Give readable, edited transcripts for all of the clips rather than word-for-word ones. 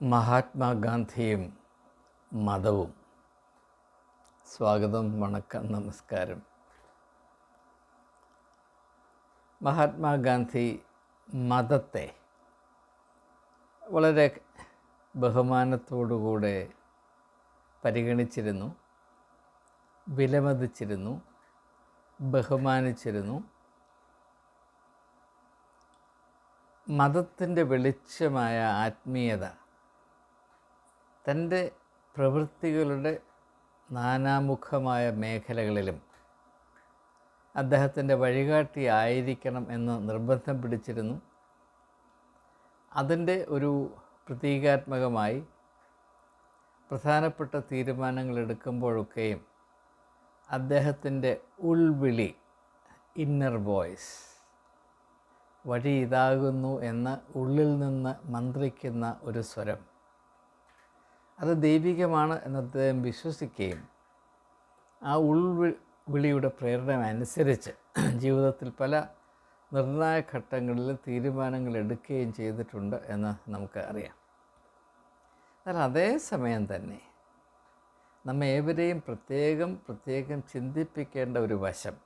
മഹാത്മാഗാന്ധിയും മതവും. സ്വാഗതം, വണക്കം, നമസ്കാരം. മഹാത്മാഗാന്ധി മതത്തെ വളരെ ബഹുമാനത്തോടുകൂടെ പരിഗണിച്ചിരുന്നു, വിലമതിച്ചിരുന്നു, ബഹുമാനിച്ചിരുന്നു. മതത്തിൻ്റെ വെളിച്ചമായ ആത്മീയത തൻ്റെ പ്രവൃത്തികളുടെ നാനാമുഖമായ മേഖലകളിലും അദ്ദേഹത്തിൻ്റെ വഴികാട്ടിയായിരിക്കണം എന്ന് നിർബന്ധം പിടിച്ചിരുന്നു. അതിൻ്റെ ഒരു പ്രതീകാത്മകമായി പ്രധാനപ്പെട്ട തീരുമാനങ്ങൾ എടുക്കുമ്പോഴൊക്കെയും അദ്ദേഹത്തിൻ്റെ ഉൾവിളി, ഇന്നർ വോയിസ്, വഴി ഇതാകുന്നു എന്ന ഉള്ളിൽ നിന്ന് മന്ത്രിക്കുന്ന ഒരു സ്വരം, അത് ദൈവികമാണ് എന്ന് അദ്ദേഹം വിശ്വസിക്കുകയും ആ ഉൾവിളിയുടെ പ്രേരണ അനുസരിച്ച് ജീവിതത്തിൽ പല നിർണായക ഘട്ടങ്ങളിൽ തീരുമാനങ്ങൾ എടുക്കുകയും ചെയ്തിട്ടുണ്ട് എന്ന് നമുക്ക് അറിയാം. എന്നാൽ അതേസമയം തന്നെ നമ്മെ ഏവരെയും പ്രത്യേകം ചിന്തിപ്പിക്കേണ്ട ഒരു വശം,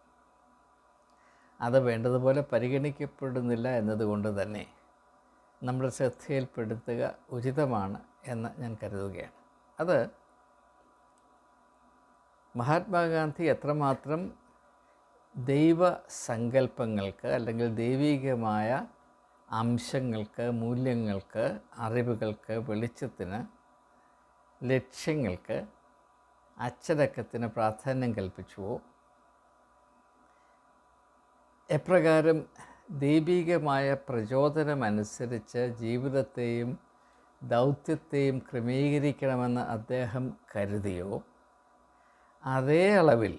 അത് വേണ്ടതുപോലെ പരിഗണിക്കപ്പെടുന്നില്ല എന്നതുകൊണ്ട് തന്നെ നമ്മുടെ ശ്രദ്ധയിൽപ്പെടുത്തുക ഉചിതമാണ് എന്ന് ഞാൻ കരുതുകയാണ്. അത് മഹാത്മാഗാന്ധി എത്രമാത്രം ദൈവസങ്കല്പങ്ങൾക്ക് അല്ലെങ്കിൽ ദൈവികമായ അംശങ്ങൾക്ക്, മൂല്യങ്ങൾക്ക്, അറിവുകൾക്ക്, വെളിച്ചത്തിന്, ലക്ഷ്യങ്ങൾക്ക്, അച്ചടക്കത്തിന് പ്രാധാന്യം കൽപ്പിച്ചുവോ, എപ്രകാരം ദൈവികമായ പ്രചോദനമനുസരിച്ച് ജീവിതത്തെയും ദൗത്യത്തെയും ക്രമീകരിക്കണമെന്ന് അദ്ദേഹം കരുതിയോ, അതേ അളവിൽ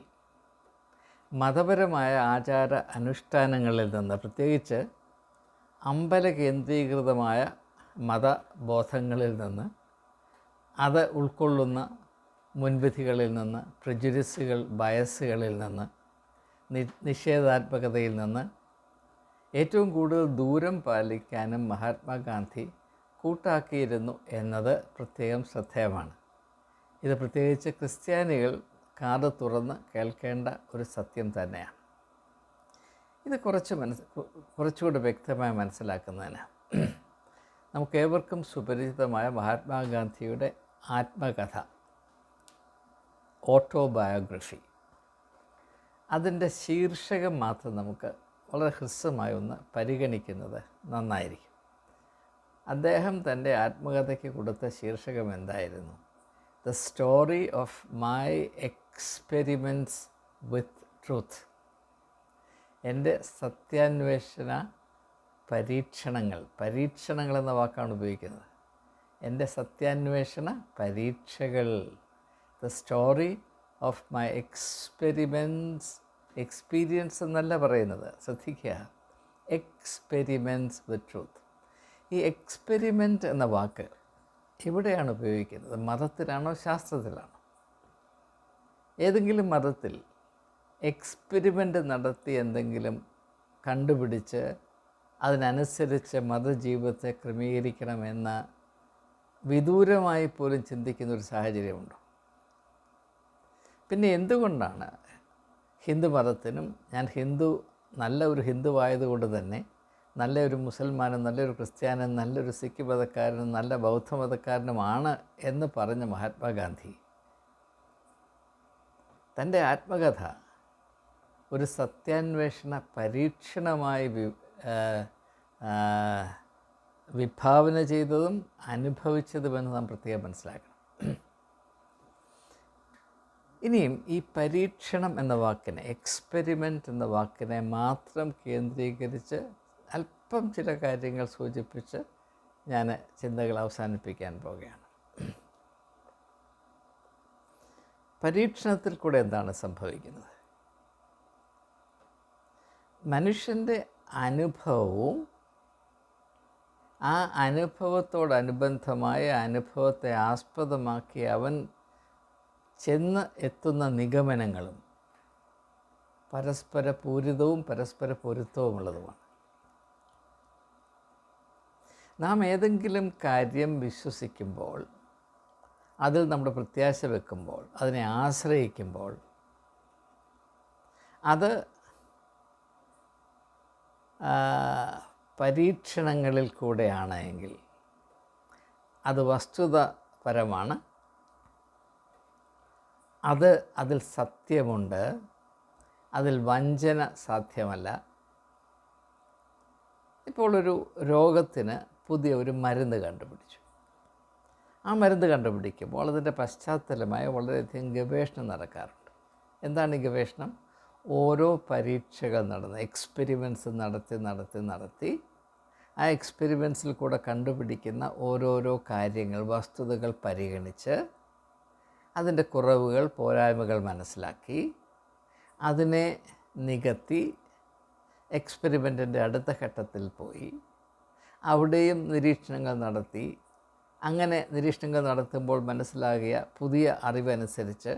മതപരമായ ആചാര അനുഷ്ഠാനങ്ങളിൽ നിന്ന്, പ്രത്യേകിച്ച് അമ്പല കേന്ദ്രീകൃതമായ മതബോധങ്ങളിൽ നിന്ന്, അത് ഉൾക്കൊള്ളുന്ന മുൻവിധികളിൽ നിന്ന്, പ്രെജുഡിസുകൾ, ബയസുകളിൽ നിന്ന്, നിഷേധാത്മകതയിൽ നിന്ന് ഏറ്റവും കൂടുതൽ ദൂരം പാലിക്കാനും മഹാത്മാഗാന്ധി കൂട്ടാക്കിയിരുന്നു എന്നത് പ്രത്യേകം ശ്രദ്ധേയമാണ്. ഇത് പ്രത്യേകിച്ച് ക്രിസ്ത്യാനികൾ കാത് തുറന്ന് കേൾക്കേണ്ട ഒരു സത്യം തന്നെയാണ്. ഇത് കുറച്ചുകൂടി വ്യക്തമായി മനസ്സിലാക്കുന്നതിന് നമുക്കേവർക്കും സുപരിചിതമായ മഹാത്മാഗാന്ധിയുടെ ആത്മകഥ, ഓട്ടോബയോഗ്രഫി, അതിൻ്റെ ശീർഷകം മാത്രം നമുക്ക് വളരെ ഹ്രസ്വമായി ഒന്ന് പരിഗണിക്കുന്നത് നന്നായിരിക്കും. അദ്ദേഹം തൻ്റെ ആത്മകഥയ്ക്ക് കൊടുത്ത ശീർഷകം എന്തായിരുന്നു? The story of my experiments with truth. എൻ്റെ സത്യാന്വേഷണ പരീക്ഷണങ്ങൾ എന്ന വാക്കാണ് ഉപയോഗിക്കുന്നത്. എൻ്റെ സത്യാന്വേഷണ പരീക്ഷകൾ. The story of my experience എന്നല്ല പറയുന്നത്, ശ്രദ്ധിക്കുക, എക്സ്പെരിമെൻറ്റ്സ് വിത്ത് ട്രൂത്ത്. ഈ എക്സ്പെരിമെൻ്റ് എന്ന വാക്ക് എവിടെയാണ് ഉപയോഗിക്കുന്നത്? മതത്തിലാണോ ശാസ്ത്രത്തിലാണോ? ഏതെങ്കിലും മതത്തിൽ എക്സ്പെരിമെൻ്റ് നടത്തി എന്തെങ്കിലും കണ്ടുപിടിച്ച് അതിനനുസരിച്ച് മതജീവിതത്തെ ക്രമീകരിക്കണമെന്ന വിദൂരമായി പോലും ചിന്തിക്കുന്ന ഒരു സാഹചര്യമുണ്ടോ? പിന്നെ എന്തുകൊണ്ടാണ് ഹിന്ദു മതത്തിനും, ഞാൻ നല്ല ഒരു ഹിന്ദുവായതുകൊണ്ട് തന്നെ നല്ലൊരു മുസൽമാനും, നല്ലൊരു ക്രിസ്ത്യാനും, നല്ലൊരു സിഖ് മതക്കാരനും, നല്ല ബൗദ്ധ മതക്കാരനുമാണ് എന്ന് പറഞ്ഞ മഹാത്മാഗാന്ധി തൻ്റെ ആത്മകഥ ഒരു സത്യാന്വേഷണ പരീക്ഷണമായി വിഭാവന ചെയ്തതും അനുഭവിച്ചതുമെന്ന് നാം പ്രത്യേകം മനസ്സിലാക്കണം. ഇനിയും ഈ പരീക്ഷണം എന്ന വാക്കിനെ, എക്സ്പെരിമെൻ്റ് എന്ന വാക്കിനെ മാത്രം കേന്ദ്രീകരിച്ച് അല്പം ചില കാര്യങ്ങൾ സൂചിപ്പിച്ച് ഞാൻ ചിന്തകൾ അവസാനിപ്പിക്കാൻ പോവുകയാണ്. പരീക്ഷണത്തിൽ കൂടെ എന്താണ് സംഭവിക്കുന്നത്? മനുഷ്യൻ്റെ അനുഭവവും ആ അനുഭവത്തോടനുബന്ധമായ അനുഭവത്തെ ആസ്പദമാക്കി അവൻ ചെന്ന് എത്തുന്ന നിഗമനങ്ങളും പരസ്പര പൂരിതവും പരസ്പര പൊരുത്തവുമുള്ളതുമാണ്. നാം ഏതെങ്കിലും കാര്യം വിശ്വസിക്കുമ്പോൾ, അതിൽ നമ്മുടെ പ്രത്യാശ വെക്കുമ്പോൾ, അതിനെ ആശ്രയിക്കുമ്പോൾ, അത് പരീക്ഷണങ്ങളിൽ കൂടെയാണ് എങ്കിൽ അത് വസ്തുതാപരമാണ്, അതിൽ സത്യമുണ്ട്, അതിൽ വഞ്ചന സാധ്യമല്ല. ഇപ്പോൾ ഒരു രോഗത്തിന് പുതിയ ഒരു മരുന്ന് കണ്ടുപിടിച്ചു. ആ മരുന്ന് കണ്ടുപിടിക്കുമ്പോൾ അതിൻ്റെ പശ്ചാത്തലമായി വളരെയധികം ഗവേഷണം നടക്കാറുണ്ട്. എന്താണ് ഈ ഗവേഷണം? ഓരോ പരീക്ഷകൾ നടന്ന് എക്സ്പെരിമെൻറ്റ്സ് നടത്തി ആ എക്സ്പെരിമെൻറ്റ്സിൽ കൂടെ കണ്ടുപിടിക്കുന്ന ഓരോരോ കാര്യങ്ങൾ, വസ്തുതകൾ പരിഗണിച്ച് അതിൻ്റെ കുറവുകൾ, പോരായ്മകൾ മനസ്സിലാക്കി അതിനെ നികത്തി എക്സ്പെരിമെൻറ്റിൻ്റെ അടുത്ത ഘട്ടത്തിൽ പോയി അവിടെയും നിരീക്ഷണങ്ങൾ നടത്തി, അങ്ങനെ നിരീക്ഷണങ്ങൾ നടത്തുമ്പോൾ മനസ്സിലാകിയ പുതിയ അറിവനുസരിച്ച്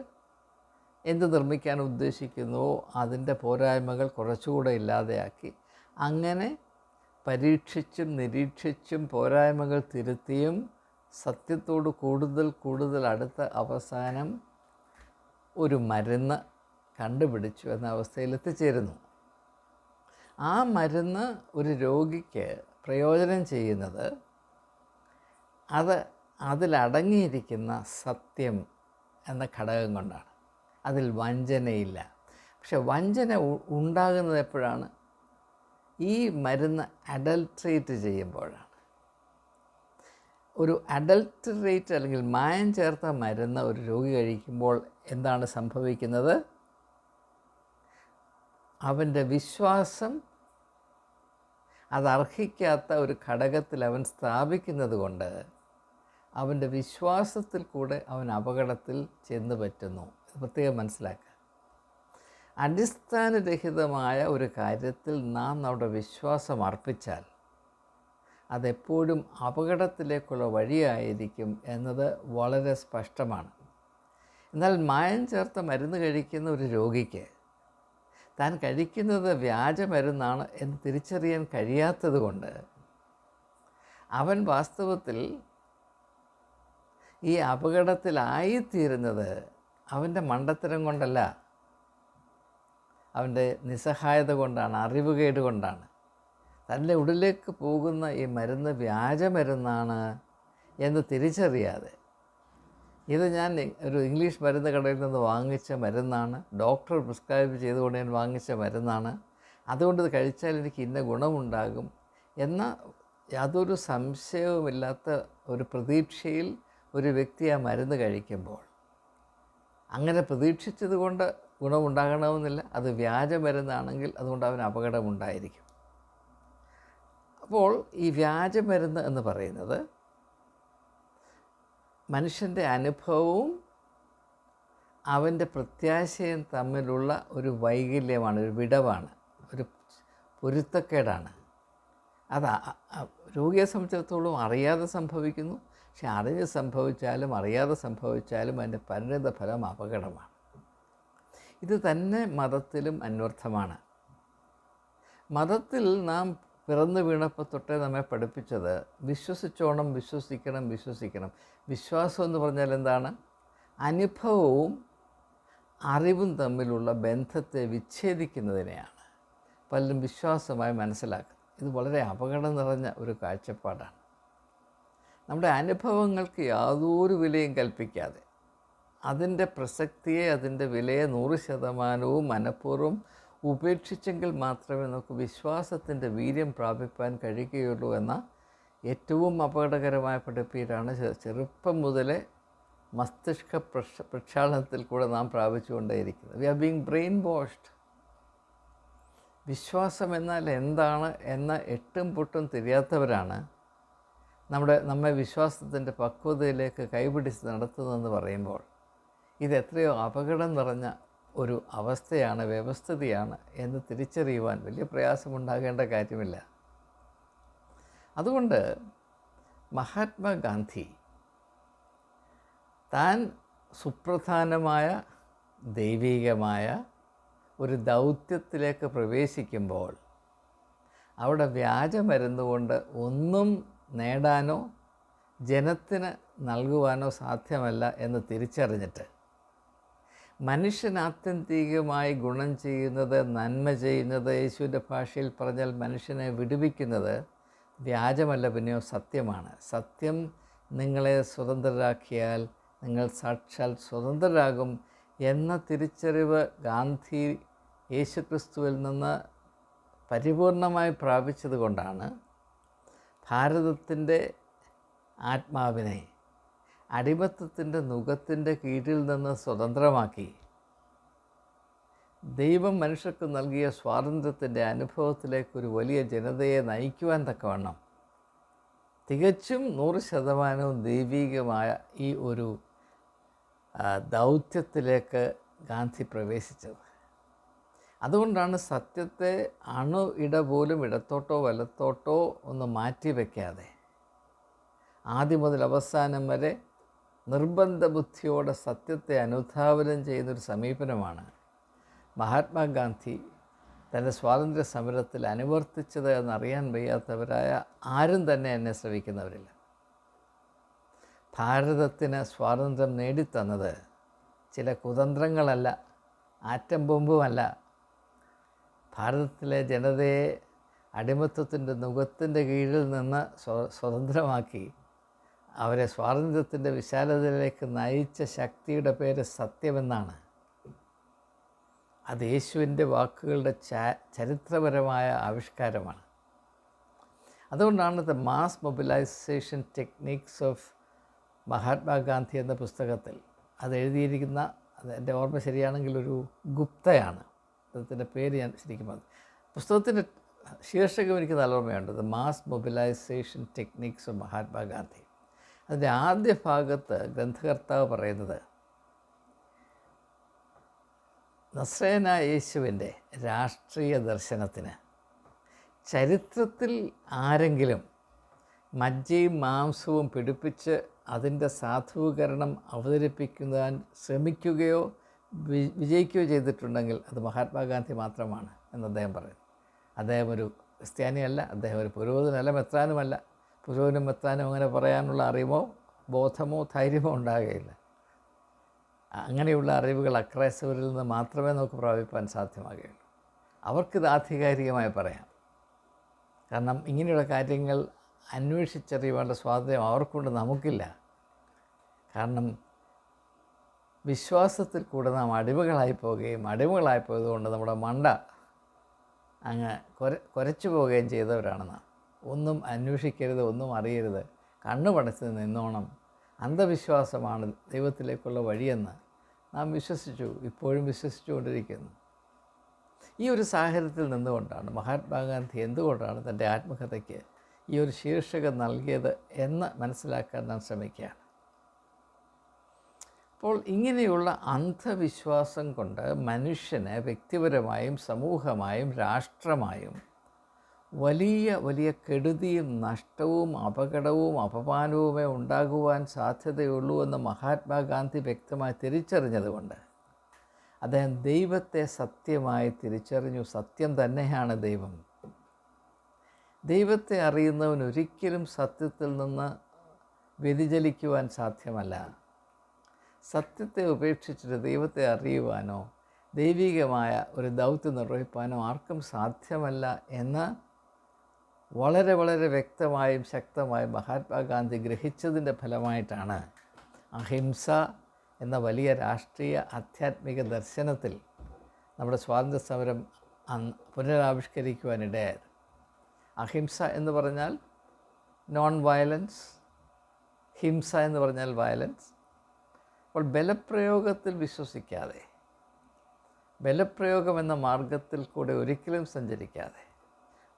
എന്ത് നിർമ്മിക്കാൻ ഉദ്ദേശിക്കുന്നുവോ അതിൻ്റെ പോരായ്മകൾ കുറച്ചുകൂടെ ഇല്ലാതെയാക്കി, അങ്ങനെ പരീക്ഷിച്ചും നിരീക്ഷിച്ചും പോരായ്മകൾ തിരുത്തിയും സത്യത്തോട് കൂടുതൽ അടുത്ത അവസാനം ഒരു മരുന്ന് കണ്ടുപിടിച്ചു എന്ന അവസ്ഥയിൽ എത്തിച്ചേരുന്നു. ആ മരുന്ന് ഒരു രോഗിക്ക് പ്രയോജനം ചെയ്യുന്നത് അതിലടങ്ങിയിരിക്കുന്ന സത്യം എന്ന ഘടകം കൊണ്ടാണ്. അതിൽ വഞ്ചനയില്ല. പക്ഷെ വഞ്ചന ഉണ്ടാകുന്നത് എപ്പോഴാണ്? ഈ മരുന്ന് അഡൾട്രേറ്റ് ചെയ്യുമ്പോഴാണ്. ഒരു അഡൾട്രേറ്റ് അല്ലെങ്കിൽ മായം ചേർത്ത മരുന്ന് ഒരു രോഗി കഴിക്കുമ്പോൾ എന്താണ് സംഭവിക്കുന്നത്? അവൻ്റെ വിശ്വാസം അതർഹിക്കാത്ത ഒരു ഘടകത്തിൽ അവൻ സ്ഥാപിക്കുന്നത് കൊണ്ട് അവൻ്റെ വിശ്വാസത്തിൽ കൂടെ അവൻ അപകടത്തിൽ ചെന്ന് പറ്റുന്നു. പ്രത്യേകം മനസ്സിലാക്കുക. അടിസ്ഥാനരഹിതമായ ഒരു കാര്യത്തിൽ നാം നമ്മുടെ വിശ്വാസം അർപ്പിച്ചാൽ അതെപ്പോഴും അപകടത്തിലേക്കുള്ള വഴിയായിരിക്കും എന്നത് വളരെ സ്പഷ്ടമാണ്. എന്നാൽ മായം ചേർത്ത മരുന്ന് കഴിക്കുന്ന ഒരു രോഗിക്ക് താൻ കഴിക്കുന്നത് വ്യാജമരുന്നാണ് എന്ന് തിരിച്ചറിയാൻ കഴിയാത്തത് കൊണ്ട് അവൻ വാസ്തവത്തിൽ ഈ അപകടത്തിലായിത്തീരുന്നത് അവൻ്റെ മണ്ടത്തരം കൊണ്ടല്ല, അവൻ്റെ നിസ്സഹായത കൊണ്ടാണ്, അറിവുകേട് കൊണ്ടാണ്. തൻ്റെ ഉള്ളിലേക്ക് പോകുന്ന ഈ മരുന്ന് വ്യാജമരുന്നാണ് എന്ന് തിരിച്ചറിയാതെ, ഇത് ഞാൻ ഒരു ഇംഗ്ലീഷ് മരുന്ന് കടയിൽ നിന്ന് വാങ്ങിച്ച മരുന്നാണ്, ഡോക്ടർ പ്രിസ്ക്രൈബ് ചെയ്തുകൊണ്ട് ഞാൻ വാങ്ങിച്ച മരുന്നാണ്, അതുകൊണ്ട് ഇത് കഴിച്ചാൽ എനിക്ക് ഇന്ന ഗുണമുണ്ടാകും എന്ന യാതൊരു സംശയവുമില്ലാത്ത ഒരു പ്രതീക്ഷയിൽ ഒരു വ്യക്തി ആ മരുന്ന് കഴിക്കുമ്പോൾ, അങ്ങനെ പ്രതീക്ഷിച്ചത് കൊണ്ട് ഗുണമുണ്ടാകണമെന്നില്ല, അത് വ്യാജമരുന്നാണെങ്കിൽ അതുകൊണ്ട് അവന് അപകടമുണ്ടായിരിക്കും. അപ്പോൾ ഈ വ്യാജമരുന്ന് എന്ന് പറയുന്നത് മനുഷ്യൻ്റെ അനുഭവവും അവൻ്റെ പ്രത്യാശയും തമ്മിലുള്ള ഒരു വൈകല്യമാണ്, ഒരു വിടവാണ്, ഒരു പൊരുത്തക്കേടാണ്. അത് രോഗിയെ സംബന്ധിച്ചിടത്തോളം അറിയാതെ സംഭവിക്കുന്നു. പക്ഷെ അറിഞ്ഞ് സംഭവിച്ചാലും അറിയാതെ സംഭവിച്ചാലും അതിൻ്റെ പരിണിത ഫലം അപകടമാണ്. ഇത് തന്നെ മതത്തിലും അന്വർത്ഥമാണ്. മതത്തിൽ നാം പിറന്നു വീണപ്പോൾ തൊട്ടേ നമ്മെ പഠിപ്പിച്ചത് വിശ്വസിച്ചോണം, വിശ്വസിക്കണം. വിശ്വാസം എന്ന് പറഞ്ഞാൽ എന്താണ്? അനുഭവവും അറിവും തമ്മിലുള്ള ബന്ധത്തെ വിച്ഛേദിക്കുന്നതിനെയാണ് പലരും വിശ്വാസമായി മനസ്സിലാക്കുന്നത്. ഇത് വളരെ അപകടം നിറഞ്ഞ ഒരു കാഴ്ചപ്പാടാണ്. നമ്മുടെ അനുഭവങ്ങൾക്ക് യാതൊരു വിലയും കൽപ്പിക്കാതെ അതിൻ്റെ പ്രസക്തിയെ, അതിൻ്റെ വിലയെ 100% മനഃപൂർവ്വം ഉപേക്ഷിച്ചെങ്കിൽ മാത്രമേ നമുക്ക് വിശ്വാസത്തിൻ്റെ വീര്യം പ്രാപിപ്പാൻ കഴിയുകയുള്ളൂ എന്ന ഏറ്റവും അപകടകരമായ പഠിപ്പീരാണ് ചെറുപ്പം മുതലേ മസ്തിഷ്ക പ്രക്ഷാളനത്തിൽ കൂടെ നാം പ്രാപിച്ചുകൊണ്ടേയിരിക്കുന്നത്. We are being brainwashed. വിശ്വാസം എന്നാൽ എന്താണ് എന്ന എട്ടും പൊട്ടും തിരിയാത്തവരാണ് നമ്മെ വിശ്വാസത്തിൻ്റെ പക്വതയിലേക്ക് കൈപിടിച്ച് നടത്തുന്നതെന്ന് പറയുമ്പോൾ ഇത് എത്രയോ അപകടം നിറഞ്ഞ ഒരു അവസ്ഥയാണ്, വ്യവസ്ഥിതിയാണ് എന്ന് തിരിച്ചറിയുവാൻ വലിയ പ്രയാസമുണ്ടാകേണ്ട കാര്യമില്ല. അതുകൊണ്ട് മഹാത്മാഗാന്ധി താൻ സുപ്രധാനമായ ദൈവികമായ ഒരു ദൗത്യത്തിലേക്ക് പ്രവേശിക്കുമ്പോൾ അവിടെ വ്യാജമരുന്നുകൊണ്ട് ഒന്നും നേടാനോ ജനത്തിന് നൽകുവാനോ സാധ്യമല്ല എന്ന് തിരിച്ചറിഞ്ഞിട്ട് മനുഷ്യൻ ആത്യന്തികമായി ഗുണം ചെയ്യുന്നത്, നന്മ ചെയ്യുന്നത്, യേശുവിൻ്റെ ഭാഷയിൽ പറഞ്ഞാൽ മനുഷ്യനെ വിടുവിക്കുന്നത് വ്യാജമല്ല, പിന്നെയോ സത്യമാണ്. സത്യം നിങ്ങളെ സ്വതന്ത്രരാക്കിയാൽ നിങ്ങൾ സാക്ഷാൽ സ്വതന്ത്രരാകും എന്ന തിരിച്ചറിവ് ഗാന്ധി യേശുക്രിസ്തുവിൽ നിന്ന് പരിപൂർണമായി പ്രാപിച്ചത് കൊണ്ടാണ് ഭാരതത്തിൻ്റെ ആത്മാവിനെ അടിമത്തത്തിൻ്റെ നുകത്തിൻ്റെ കീഴിൽ നിന്ന് സ്വതന്ത്രമാക്കി ദൈവം മനുഷ്യർക്ക് നൽകിയ സ്വാതന്ത്ര്യത്തിൻ്റെ അനുഭവത്തിലേക്കൊരു വലിയ ജനതയെ നയിക്കുവാൻ തക്കവണ്ണം തികച്ചും 100% ദൈവീകമായ ഈ ഒരു ദൗത്യത്തിലേക്ക് ഗാന്ധി പ്രവേശിച്ചത്. അതുകൊണ്ടാണ് സത്യത്തെ ഇട പോലും ഇടത്തോട്ടോ വലത്തോട്ടോ ഒന്ന് മാറ്റി വയ്ക്കാതെ ആദ്യം മുതൽ അവസാനം വരെ നിർബന്ധ ബുദ്ധിയോടെ സത്യത്തെ അനുധാവനം ചെയ്യുന്നൊരു സമീപനമാണ് മഹാത്മാഗാന്ധി തൻ്റെ സ്വാതന്ത്ര്യ സമരത്തിൽ അനുവർത്തിച്ചത് എന്നറിയാൻ വയ്യാത്തവരായ ആരും തന്നെ എന്നെ ശ്രവിക്കുന്നവരില്ല. ഭാരതത്തിന് സ്വാതന്ത്ര്യം നേടിത്തന്നത് ചില കുതന്ത്രങ്ങളല്ല, ആറ്റം ബോംബുമല്ല. ഭാരതത്തിലെ ജനതയെ അടിമത്തത്തിൻ്റെ നുകത്തിൻ്റെ കീഴിൽ നിന്ന് സ്വതന്ത്രമാക്കി അവരെ സ്വാതന്ത്ര്യത്തിൻ്റെ വിശാലതയിലേക്ക് നയിച്ച ശക്തിയുടെ പേര് സത്യമെന്നാണ്. അത് യേശുവിൻ്റെ വാക്കുകളുടെ ചരിത്രപരമായ ആവിഷ്കാരമാണ്. അതുകൊണ്ടാണ് the mass mobilisation techniques of Mahatma Gandhi എന്ന പുസ്തകത്തിൽ അത് എഴുതിയിരിക്കുന്ന, അത് എൻ്റെ ഓർമ്മ ശരിയാണെങ്കിൽ ഒരു ഗുപ്തയാണ് അദ്ദേഹത്തിൻ്റെ പേര്, ഞാൻ ശരിക്കും പുസ്തകത്തിൻ്റെ ശീർഷകം എനിക്ക് നല്ല ഓർമ്മയുണ്ട്, the mass mobilisation techniques of Mahatma Gandhi. അതിൻ്റെ ആദ്യ ഭാഗത്ത് ഗ്രന്ഥകർത്താവ് പറയുന്നത് നസ്രേന യേശുവിൻ്റെ രാഷ്ട്രീയ ദർശനത്തിന് ചരിത്രത്തിൽ ആരെങ്കിലും മജ്ജയും മാംസവും പിടിപ്പിച്ച് അതിൻ്റെ സാധൂകരണം അവതരിപ്പിക്കുവാൻ ശ്രമിക്കുകയോ വിജയിക്കുകയോ ചെയ്തിട്ടുണ്ടെങ്കിൽ അത് മഹാത്മാഗാന്ധി മാത്രമാണ് എന്ന് അദ്ദേഹം പറയുന്നു. അദ്ദേഹം ഒരു ക്രിസ്ത്യാനിയല്ല, അദ്ദേഹം ഒരു പുരോഹിതനല്ല, മെത്രാനുമല്ല. പുരോഹിതനും മെത്രാനും അങ്ങനെ പറയാനുള്ള അറിവോ ബോധമോ ധൈര്യമോ ഉണ്ടാകുകയില്ല. അങ്ങനെയുള്ള അറിവുകൾ അക്രൈസ്തവരിൽ നിന്ന് മാത്രമേ നമുക്ക് പ്രാപിപ്പാൻ സാധ്യമാകുകയുള്ളൂ. അവർക്കിത് ആധികാരികമായി പറയാം. കാരണം ഇങ്ങനെയുള്ള കാര്യങ്ങൾ അന്വേഷിച്ചറിയുവാനുള്ള സ്വാതന്ത്ര്യം അവർക്കൊണ്ട്, നമുക്കില്ല. കാരണം വിശ്വാസത്തിൽ കൂടെ നാം അടിമകളായി പോവുകയും അടിമകളായി പോയതുകൊണ്ട് നമ്മുടെ മണ്ട അങ്ങ് കുരച്ചു പോവുകയും ചെയ്തവരാണ് നാം. ഒന്നും അന്വേഷിക്കരുത്, ഒന്നും അറിയരുത്, കണ്ണുപടച്ച് നിന്നോണം, അന്ധവിശ്വാസമാണ് ദൈവത്തിലേക്കുള്ള വഴിയെന്ന് നാം വിശ്വസിച്ചു, ഇപ്പോഴും വിശ്വസിച്ചുകൊണ്ടിരിക്കുന്നു. ഈ ഒരു സാഹചര്യത്തിൽ നിന്നുകൊണ്ടാണ് മഹാത്മാഗാന്ധി എന്തുകൊണ്ടാണ് തൻ്റെ ആത്മകഥയ്ക്ക് ഈ ഒരു ശീർഷകം നൽകിയത് എന്ന് മനസ്സിലാക്കാൻ നാം ശ്രമിക്കുകയാണ്. അപ്പോൾ ഇങ്ങനെയുള്ള അന്ധവിശ്വാസം കൊണ്ട് മനുഷ്യന് വ്യക്തിപരമായും സമൂഹമായും രാഷ്ട്രമായും വലിയ വലിയ കെടുതിയും നഷ്ടവും അപകടവും അപമാനവുമേ ഉണ്ടാകുവാൻ സാധ്യതയുള്ളൂ എന്ന് മഹാത്മാഗാന്ധി വ്യക്തമായി തിരിച്ചറിഞ്ഞതുകൊണ്ട് അദ്ദേഹം ദൈവത്തെ സത്യമായി തിരിച്ചറിഞ്ഞു. സത്യം തന്നെയാണ് ദൈവം. ദൈവത്തെ അറിയുന്നവൻ ഒരിക്കലും സത്യത്തിൽ നിന്ന് വ്യതിചലിക്കുവാൻ സാധ്യമല്ല. സത്യത്തെ ഉപേക്ഷിച്ചിട്ട് ദൈവത്തെ അറിയുവാനോ ദൈവികമായ ഒരു ദൗത്യം നിർവഹിപ്പാനോ ആർക്കും സാധ്യമല്ല എന്ന് വളരെ വളരെ വ്യക്തമായും ശക്തമായും മഹാത്മാഗാന്ധി ഗ്രഹിച്ചതിൻ്റെ ഫലമായിട്ടാണ് അഹിംസ എന്ന വലിയ രാഷ്ട്രീയ ആധ്യാത്മിക ദർശനത്തിൽ നമ്മുടെ സ്വാതന്ത്ര്യ സമരം പുനരാവിഷ്കരിക്കുവാനിടയായത്. അഹിംസ എന്ന് പറഞ്ഞാൽ നോൺ വയലൻസ്, ഹിംസ എന്ന് പറഞ്ഞാൽ വയലൻസ്. അപ്പോൾ ബലപ്രയോഗത്തിൽ വിശ്വസിക്കാതെ, ബലപ്രയോഗം എന്ന മാർഗത്തിൽ കൂടെ ഒരിക്കലും സഞ്ചരിക്കാതെ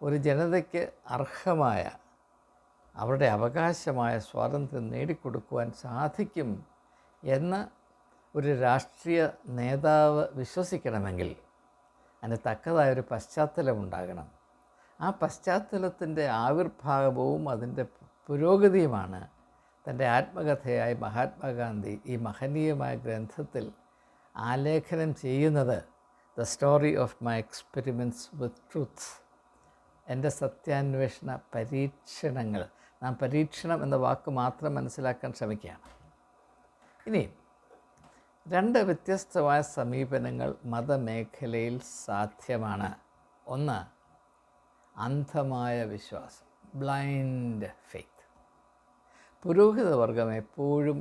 ഒരു ജനതയ്ക്ക് അർഹമായ അവരുടെ അവകാശമായ സ്വാതന്ത്ര്യം നേടിക്കൊടുക്കുവാൻ സാധിക്കും എന്ന് ഒരു രാഷ്ട്രീയ നേതാവ് വിശ്വസിക്കണമെങ്കിൽ അതിന് തക്കതായൊരു പശ്ചാത്തലമുണ്ടാകണം. ആ പശ്ചാത്തലത്തിൻ്റെ ആവിർഭാവവും അതിൻ്റെ പുരോഗതിയുമാണ് തൻ്റെ ആത്മകഥയായി മഹാത്മാഗാന്ധി ഈ മഹനീയമായ ഗ്രന്ഥത്തിൽ ആലേഖനം ചെയ്യുന്നത്. The story of my experiments with truth, എൻ്റെ സത്യാന്വേഷണ പരീക്ഷണങ്ങൾ, നാം പരീക്ഷണം എന്ന വാക്ക് മാത്രം മനസ്സിലാക്കാൻ ശ്രമിക്കുകയാണ്. ഇനി 2 വ്യത്യസ്തമായ സമീപനങ്ങൾ മതമേഖലയിൽ സാധ്യമാണ്. ഒന്ന്, അന്ധമായ വിശ്വാസം, ബ്ലൈൻഡ് ഫെയ്ത്ത്. പുരോഹിതവർഗം എപ്പോഴും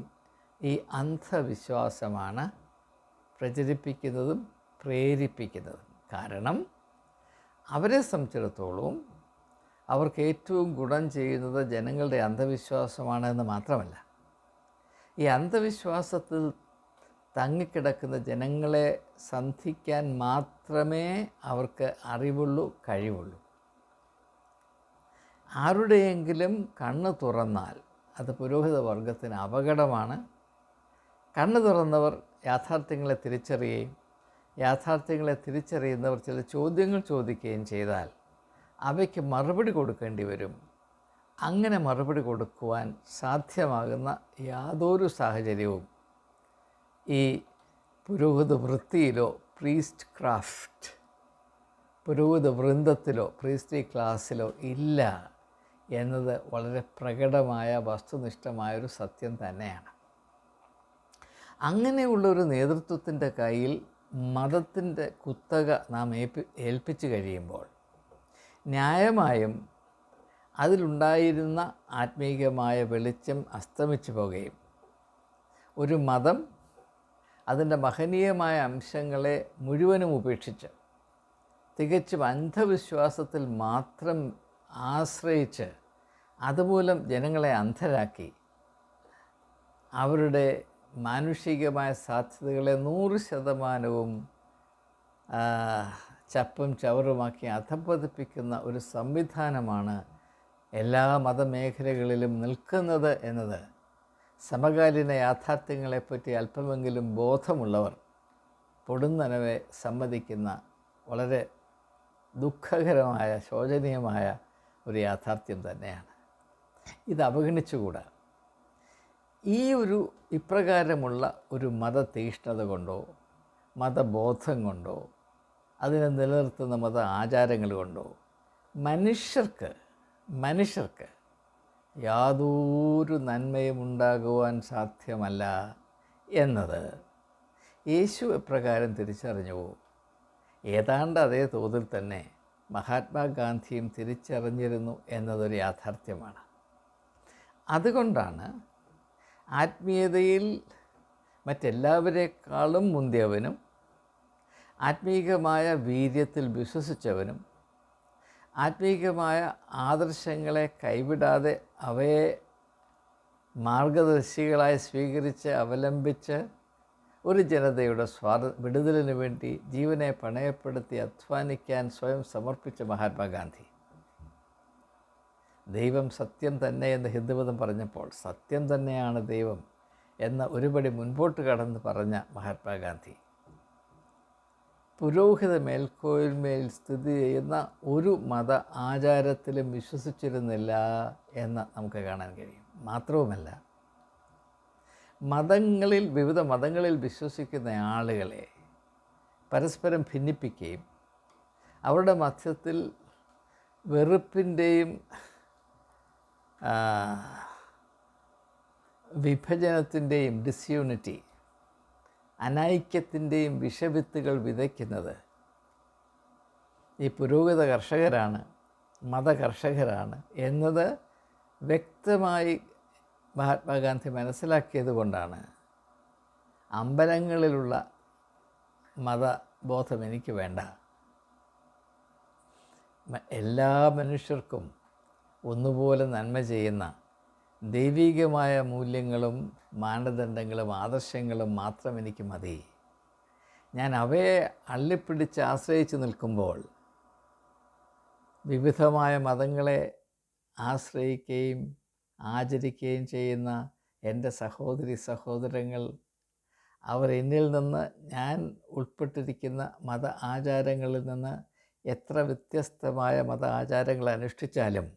ഈ അന്ധവിശ്വാസമാണ് പ്രചരിപ്പിക്കുന്നതും പ്രേരിപ്പിക്കുന്നതും. കാരണം അവരെ സംബന്ധിച്ചിടത്തോളം അവർക്ക് ഏറ്റവും ഗുണം ചെയ്യുന്നത് ജനങ്ങളുടെ അന്ധവിശ്വാസമാണ് എന്ന് മാത്രമല്ല, ഈ അന്ധവിശ്വാസത്തിൽ തങ്ങിക്കിടക്കുന്ന ജനങ്ങളെ സന്ധിക്കാൻ മാത്രമേ അവർക്ക് അറിവുള്ളൂ, കഴിവുള്ളൂ. ആരുടെയെങ്കിലും കണ്ണ് തുറന്നാൽ അത് പുരോഹിതവർഗത്തിന് അപകടമാണ്. കണ്ണ് തുറന്നവർ യാഥാർത്ഥ്യങ്ങളെ തിരിച്ചറിയുകയും യാഥാർത്ഥ്യങ്ങളെ തിരിച്ചറിയുന്നവർ ചില ചോദ്യങ്ങൾ ചോദിക്കുകയും ചെയ്താൽ അവയ്ക്ക് മറുപടി കൊടുക്കേണ്ടി വരും. അങ്ങനെ മറുപടി കൊടുക്കുവാൻ സാധ്യമാകുന്ന യാതൊരു സാഹചര്യവും ഈ പുരോഹിത വൃത്തിയിലോ പ്രീസ്റ്റ് ക്രാഫ്റ്റ്, പുരോഹിത വൃന്ദത്തിലോ പ്രീസ്റ്റി ക്ലാസ്സിലോ ഇല്ല എന്നത് വളരെ പ്രകടമായ വസ്തുനിഷ്ഠമായൊരു സത്യം തന്നെയാണ്. അങ്ങനെയുള്ളൊരു നേതൃത്വത്തിൻ്റെ കയ്യിൽ മതത്തിൻ്റെ കുത്തക നാം ഏൽപ്പിച്ചു കഴിയുമ്പോൾ ന്യായമായും അതിലുണ്ടായിരുന്ന ആത്മീകമായ വെളിച്ചം അസ്തമിച്ചു പോകുകയും ഒരു മതം അതിൻ്റെ മഹനീയമായ അംശങ്ങളെ മുഴുവനും ഉപേക്ഷിച്ച് തികച്ചും അന്ധവിശ്വാസത്തിൽ മാത്രം ആശ്രയിച്ച് അതുമൂലം ജനങ്ങളെ അന്ധരാക്കി അവരുടെ മാനുഷികമായ സാധ്യതകളെ 100% ചപ്പും ചവറുമാക്കി അധപ്പതിപ്പിക്കുന്ന ഒരു സംവിധാനമാണ് എല്ലാ മതമേഖലകളിലും നിൽക്കുന്നത് എന്നത് സമകാലീന യാഥാർത്ഥ്യങ്ങളെപ്പറ്റി അല്പമെങ്കിലും ബോധമുള്ളവർ പൊടുന്നനവെ സമ്മതിക്കുന്ന വളരെ ദുഃഖകരമായ, ശോചനീയമായ ഒരു യാഥാർത്ഥ്യം തന്നെയാണ്. ഇത് അവഗണിച്ചുകൂടാ. ഇപ്രകാരമുള്ള ഒരു മതതീഷ്ണത കൊണ്ടോ മതബോധം കൊണ്ടോ അതിനെ നിലനിർത്തുന്ന മത ആചാരങ്ങൾ കൊണ്ടോ മനുഷ്യർക്ക് യാതൊരു നന്മയും ഉണ്ടാകുവാൻ സാധ്യമല്ല എന്നത് യേശു എപ്രകാരം തിരിച്ചറിഞ്ഞുവോ ഏതാണ്ട് അതേ തോതിൽ തന്നെ മഹാത്മാഗാന്ധിയും തിരിച്ചറിഞ്ഞിരുന്നു എന്നതൊരു യാഥാർത്ഥ്യമാണ്. അതുകൊണ്ടാണ് ആത്മീയതയിൽ മറ്റെല്ലാവരെക്കാളും മുന്തിയവനും ആത്മീകമായ വീര്യത്തിൽ വിശ്വസിച്ചവനും ആത്മീകമായ ആദർശങ്ങളെ കൈവിടാതെ അവയെ മാർഗദർശികളായി സ്വീകരിച്ച് അവലംബിച്ച് ഒരു ജനതയുടെ വിടുതലിന് വേണ്ടി ജീവനെ പണയപ്പെടുത്തി അധ്വാനിക്കാൻ സ്വയം സമർപ്പിച്ച മഹാത്മാഗാന്ധി. ദൈവം സത്യം തന്നെ എന്ന് ഹിന്ദുമതം പറഞ്ഞപ്പോൾ സത്യം തന്നെയാണ് ദൈവം എന്ന ഒരുപടി മുൻപോട്ട് കടന്ന് പറഞ്ഞ മഹാത്മാഗാന്ധി പുരോഹിത മേൽക്കോയ്മയിൽ സ്ഥിതി ചെയ്യുന്ന ഒരു മത ആചാരത്തിലും വിശ്വസിച്ചിരുന്നില്ല എന്ന് നമുക്ക് കാണാൻ കഴിയും. മാത്രവുമല്ല, വിവിധ മതങ്ങളിൽ വിശ്വസിക്കുന്ന ആളുകളെ പരസ്പരം ഭിന്നിപ്പിക്കുകയും അവരുടെ മധ്യത്തിൽ വെറുപ്പിൻ്റെയും വിഭജനത്തിൻ്റെയും ഡിസ്യൂണിറ്റി, അനൈക്യത്തിൻ്റെയും വിഷവിത്തുകൾ വിതയ്ക്കുന്നത് ഈ പുരോഹിത കർഷകരാണ്, മതകർഷകരാണ് എന്നത് വ്യക്തമായി മഹാത്മാഗാന്ധി മനസ്സിലാക്കിയത് കൊണ്ടാണ് അമ്പലങ്ങളിലുള്ള മതബോധം എനിക്ക് വേണ്ട, എല്ലാ മനുഷ്യർക്കും ഒന്നുപോലെ നന്മ ചെയ്യുന്ന ദൈവികമായ മൂല്യങ്ങളും മാനദണ്ഡങ്ങളും ആദർശങ്ങളും മാത്രം എനിക്ക് മതി, ഞാൻ അവയെ അള്ളിപ്പിടിച്ച് ആശ്രയിച്ച് നിൽക്കുമ്പോൾ വിവിധമായ മതങ്ങളെ ആശ്രയിക്കുകയും ആചരിക്കുകയും ചെയ്യുന്ന എൻ്റെ സഹോദരങ്ങൾ അവർ എന്നിൽ നിന്ന്, ഞാൻ ഉൾപ്പെട്ടിരിക്കുന്ന മത ആചാരങ്ങളിൽ നിന്ന് എത്ര വ്യത്യസ്തമായ മത ആചാരങ്ങൾ അനുഷ്ഠിച്ചാലും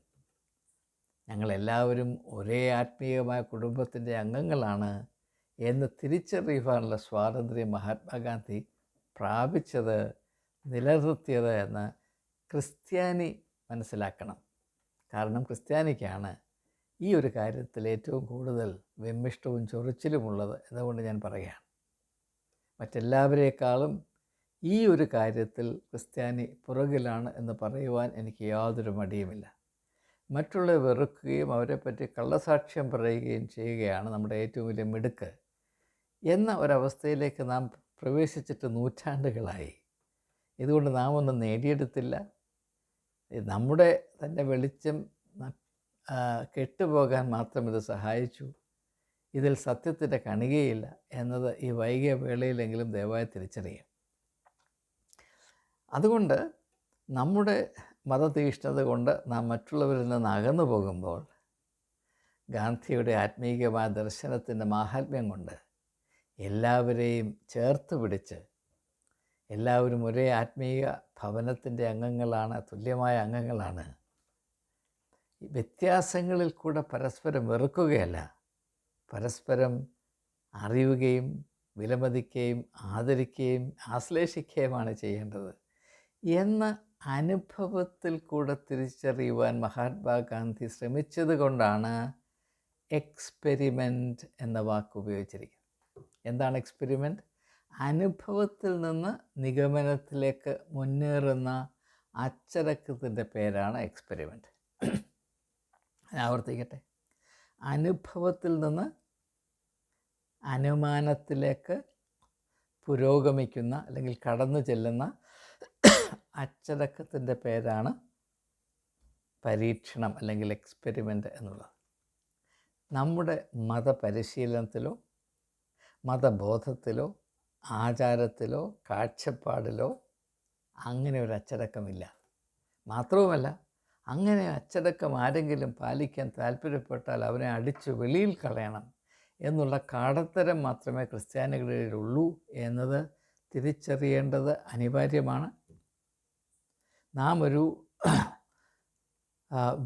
ഞങ്ങളെല്ലാവരും ഒരേ ആത്മീയമായ കുടുംബത്തിൻ്റെ അംഗങ്ങളാണ് എന്ന് തിരിച്ചറിയുവാനുള്ള സ്വാതന്ത്ര്യം മഹാത്മാഗാന്ധി പ്രാപിച്ചത്, നിലനിർത്തിയത് എന്ന് ക്രിസ്ത്യാനി മനസ്സിലാക്കണം. കാരണം ക്രിസ്ത്യാനിക്കാണ് ഈ ഒരു കാര്യത്തിൽ ഏറ്റവും കൂടുതൽ വിമ്മിഷ്ടവും ചൊറിച്ചിലുമുള്ളത് എന്നുകൊണ്ട് ഞാൻ പറയുകയാണ്. മറ്റെല്ലാവരേക്കാളും ഈ ഒരു കാര്യത്തിൽ ക്രിസ്ത്യാനി പുറകിലാണ് എന്ന് പറയുവാൻ എനിക്ക് യാതൊരു മടിയുമില്ല. മറ്റുള്ളവരെ വെറുക്കുകയും അവരെപ്പറ്റി കള്ളസാക്ഷ്യം പറയുകയും ചെയ്യുകയാണ് നമ്മുടെ ഏറ്റവും വലിയ മിടുക്ക് എന്ന ഒരവസ്ഥയിലേക്ക് നാം പ്രവേശിച്ചിട്ട് നൂറ്റാണ്ടുകളായി. ഇതുകൊണ്ട് നാം ഒന്നും നേടിയെടുത്തില്ല. നമ്മുടെ തന്നെ വെളിച്ചം കെട്ടുപോകാൻ മാത്രം ഇത് സഹായിച്ചു. ഇതിൽ സത്യത്തിൻ്റെ കണികയില്ല എന്നത് ഈ വൈകിയ വേളയിലെങ്കിലും ദയവായി തിരിച്ചറിയുക. അതുകൊണ്ട് നമ്മുടെ മതതീഷ്ണത കൊണ്ട് നാം മറ്റുള്ളവരിൽ നിന്ന് അകന്നു പോകുമ്പോൾ ഗാന്ധിയുടെ ആത്മീയമായ ദർശനത്തിൻ്റെ മാഹാത്മ്യം കൊണ്ട് എല്ലാവരെയും ചേർത്ത് പിടിച്ച് എല്ലാവരും ഒരേ ആത്മീയ ഭവനത്തിൻ്റെ അംഗങ്ങളാണ്, തുല്യമായ അംഗങ്ങളാണ്. വ്യത്യാസങ്ങളിൽ കൂടെ പരസ്പരം വെറുക്കുകയല്ല, പരസ്പരം അറിയുകയും വിലമതിക്കുകയും ആദരിക്കുകയും ആശ്ലേഷിക്കുകയുമാണ് ചെയ്യേണ്ടത് എന്ന അനുഭവത്തിൽ കൂടെ തിരിച്ചറിയുവാൻ മഹാത്മാഗാന്ധി ശ്രമിച്ചത് കൊണ്ടാണ് എക്സ്പെരിമെൻ്റ് എന്ന വാക്ക് ഉപയോഗിച്ചിരിക്കുന്നത്. എന്താണ് എക്സ്പെരിമെൻ്റ്? അനുഭവത്തിൽ നിന്ന് നിഗമനത്തിലേക്ക് മുന്നേറുന്ന അച്ചടക്കത്തിൻ്റെ പേരാണ് എക്സ്പെരിമെൻ്റ്. ഞാൻ ആവർത്തിക്കട്ടെ. അനുഭവത്തിൽ നിന്ന് അനുമാനത്തിലേക്ക് പുരോഗമിക്കുന്ന അല്ലെങ്കിൽ കടന്നു ചെല്ലുന്ന അച്ചടക്കത്തിൻ്റെ പേരാണ് പരീക്ഷണം അല്ലെങ്കിൽ എക്സ്പെരിമെൻ്റ് എന്നുള്ളത്. നമ്മുടെ മതപരിശീലനത്തിലോ മതബോധത്തിലോ ആചാരത്തിലോ കാഴ്ചപ്പാടിലോ അങ്ങനെ ഒരു അച്ചടക്കമില്ല. മാത്രവുമല്ല, അങ്ങനെ അച്ചടക്കം ആരെങ്കിലും പാലിക്കാൻ താല്പര്യപ്പെട്ടാൽ അവനെ അടിച്ചു വെളിയിൽ കളയണം എന്നുള്ള കാടത്തരം മാത്രമേ ക്രിസ്ത്യാനികളിലുള്ളൂ എന്നത് തിരിച്ചറിയേണ്ടത് അനിവാര്യമാണ്. നാം ഒരു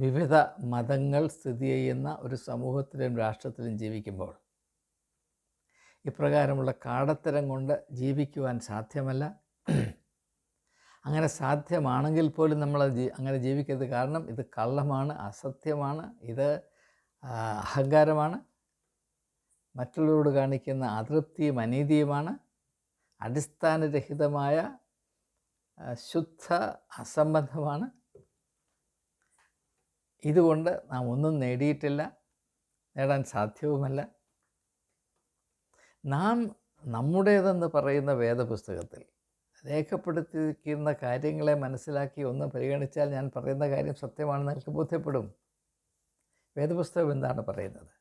വിവിധ മതങ്ങൾ സ്ഥിതി ചെയ്യുന്ന ഒരു സമൂഹത്തിലും രാഷ്ട്രത്തിലും ജീവിക്കുമ്പോൾ ഇപ്രകാരമുള്ള കാടത്തരം കൊണ്ട് ജീവിക്കുവാൻ സാധ്യമല്ല. അങ്ങനെ സാധ്യമാണെങ്കിൽ പോലും നമ്മൾ അങ്ങനെ ജീവിക്കരുത്. കാരണം ഇത് കള്ളമാണ്, അസത്യമാണ്, ഇത് അഹങ്കാരമാണ്, മറ്റുള്ളവരോട് കാണിക്കുന്ന അതൃപ്തിയും അനീതിയുമാണ്, അടിസ്ഥാനരഹിതമായ ശുദ്ധ അസംബന്ധമാണ്. ഇതുകൊണ്ട് നാം ഒന്നും നേടിയിട്ടില്ല, നേടാൻ സാധ്യവുമല്ല. നാം നമ്മുടേതെന്ന് പറയുന്ന വേദപുസ്തകത്തിൽ രേഖപ്പെടുത്തിയിരിക്കുന്ന കാര്യങ്ങളെ മനസ്സിലാക്കി ഒന്ന് പരിഗണിച്ചാൽ ഞാൻ പറയുന്ന കാര്യം സത്യമാണെന്ന് എനിക്ക് ബോധ്യപ്പെടും. വേദപുസ്തകം എന്താണ് പറയുന്നത്?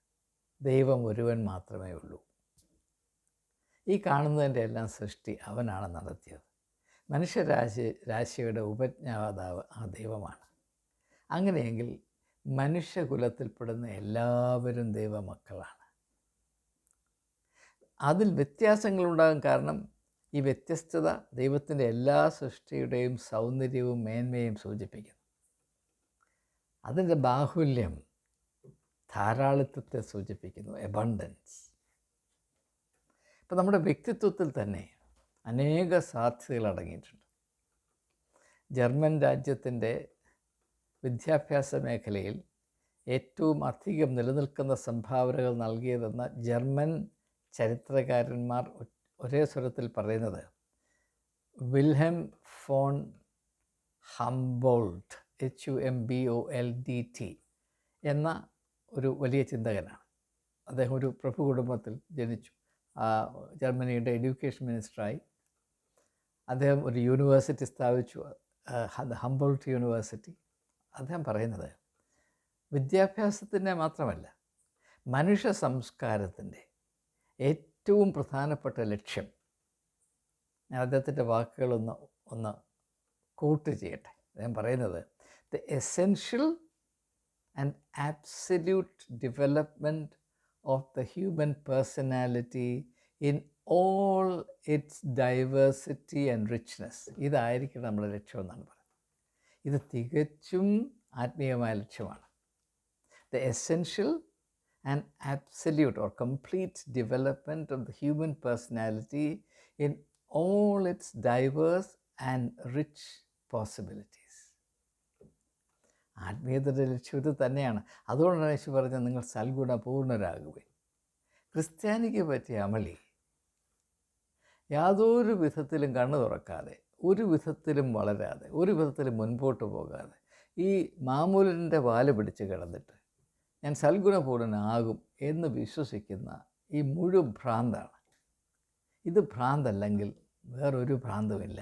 ദൈവം ഒരുവൻ മാത്രമേ ഉള്ളൂ. ഈ കാണുന്നതിൻ്റെ എല്ലാം സൃഷ്ടി അവനാണ് നടത്തിയത്. രാശിയുടെ ഉപജ്ഞാതാവ് ആ ദൈവമാണ്. അങ്ങനെയെങ്കിൽ മനുഷ്യകുലത്തിൽപ്പെടുന്ന എല്ലാവരും ദൈവമക്കളാണ്. അതിൽ വ്യത്യാസങ്ങളുണ്ടാകും. കാരണം ഈ വ്യത്യസ്തത ദൈവത്തിൻ്റെ എല്ലാ സൃഷ്ടിയുടെയും സൗന്ദര്യവും മേന്മയും സൂചിപ്പിക്കുന്നു. അതിൻ്റെ ബാഹുല്യം ധാരാളിത്വത്തെ സൂചിപ്പിക്കുന്നു, എബണ്ടൻസ്. ഇപ്പം നമ്മുടെ വ്യക്തിത്വത്തിൽ തന്നെ അനേക സാധ്യതകൾ അടങ്ങിയിട്ടുണ്ട്. ജർമ്മൻ രാജ്യത്തിൻ്റെ വിദ്യാഭ്യാസ മേഖലയിൽ ഏറ്റവും അധികം നിലനിൽക്കുന്ന സംഭാവനകൾ നൽകിയതെന്ന് ജർമ്മൻ ചരിത്രകാരന്മാർ ഒരേ സ്വരത്തിൽ പറയുന്നത് വിൽഹെം ഫോൺ ഹംബോൾട്ട് HUMBOLDT എന്ന ഒരു വലിയ ചിന്തകനാണ്. അദ്ദേഹം ഒരു പ്രഭു കുടുംബത്തിൽ ജനിച്ചു. ജർമ്മനിയുടെ എഡ്യൂക്കേഷൻ മിനിസ്റ്ററായി. അദ്ദേഹം ഒരു യൂണിവേഴ്സിറ്റി സ്ഥാപിച്ചു, ഹംബോൾട്ട് യൂണിവേഴ്സിറ്റി. അദ്ദേഹം പറയുന്നത് വിദ്യാഭ്യാസത്തിൻ്റെ മാത്രമല്ല, മനുഷ്യ സംസ്കാരത്തിൻ്റെ ഏറ്റവും പ്രധാനപ്പെട്ട ലക്ഷ്യം, ഞാൻ അദ്ദേഹത്തിൻ്റെ വാക്കുകളൊന്ന് കൂട്ട് ചെയ്യട്ടെ. അദ്ദേഹം പറയുന്നത് the essential and absolute development of the human personality in all it's diversity and richness. ഇതായിരിക്കും നമ്മുടെ ലക്ഷ്യമെന്നാണ് പറയുന്നത്. ഇത് തികച്ചും ആത്മീയമായ ലക്ഷ്യമാണ്. The essential and absolute or complete development of the human personality in all its diverse and rich possibilities. ആത്മീയതയുടെ ലക്ഷ്യം ഇത് തന്നെയാണ്. അതുകൊണ്ടാണ് യേശു പറഞ്ഞത് നിങ്ങൾ സൽഗുണപൂർണ്ണരാകുവേ. ക്രിസ്ത്യാനിക്ക് പറ്റിയ അമളി യാതൊരു വിധത്തിലും കണ്ണു തുറക്കാതെ, ഒരു വിധത്തിലും വളരാതെ, ഒരു വിധത്തിലും മുൻപോട്ട് പോകാതെ ഈ മാമൂലിൻ്റെ വാല് പിടിച്ച് കിടന്നിട്ട് ഞാൻ സൽഗുണപൂർണ്ണനാകും എന്ന് വിശ്വസിക്കുന്ന ഈ മുഴുവൻ ഭ്രാന്താണ്. ഇത് ഭ്രാന്തല്ലെങ്കിൽ വേറൊരു ഭ്രാന്തുമില്ല.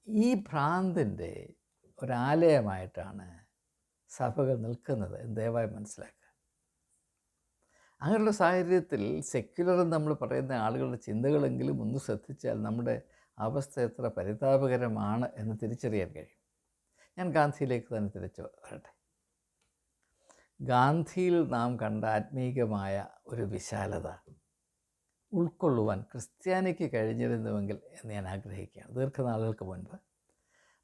ഈ ഭ്രാന്തിൻ്റെ ഒരാലയമായിട്ടാണ് സഭകൾ നിൽക്കുന്നത് എന്ന് ദയവായി മനസ്സിലാക്കുക. അങ്ങനെയുള്ള സാഹചര്യത്തിൽ സെക്യുലർ എന്ന് നമ്മൾ പറയുന്ന ആളുകളുടെ ചിന്തകളെങ്കിലും ഒന്ന് ശ്രദ്ധിച്ചാൽ നമ്മുടെ അവസ്ഥ എത്ര പരിതാപകരമാണ് എന്ന് തിരിച്ചറിയാൻ കഴിയും. ഞാൻ ഗാന്ധിയിലേക്ക് തന്നെ തിരിച്ചു വരട്ടെ. ഗാന്ധിയിൽ നാം കണ്ട ആത്മീകമായ ഒരു വിശാലത ഉൾക്കൊള്ളുവാൻ ക്രിസ്ത്യാനിക്ക് കഴിഞ്ഞിരുന്നുവെങ്കിൽ എന്ന് ഞാൻ ആഗ്രഹിക്കുകയാണ്. ദീർഘനാളുകൾക്ക് മുൻപ്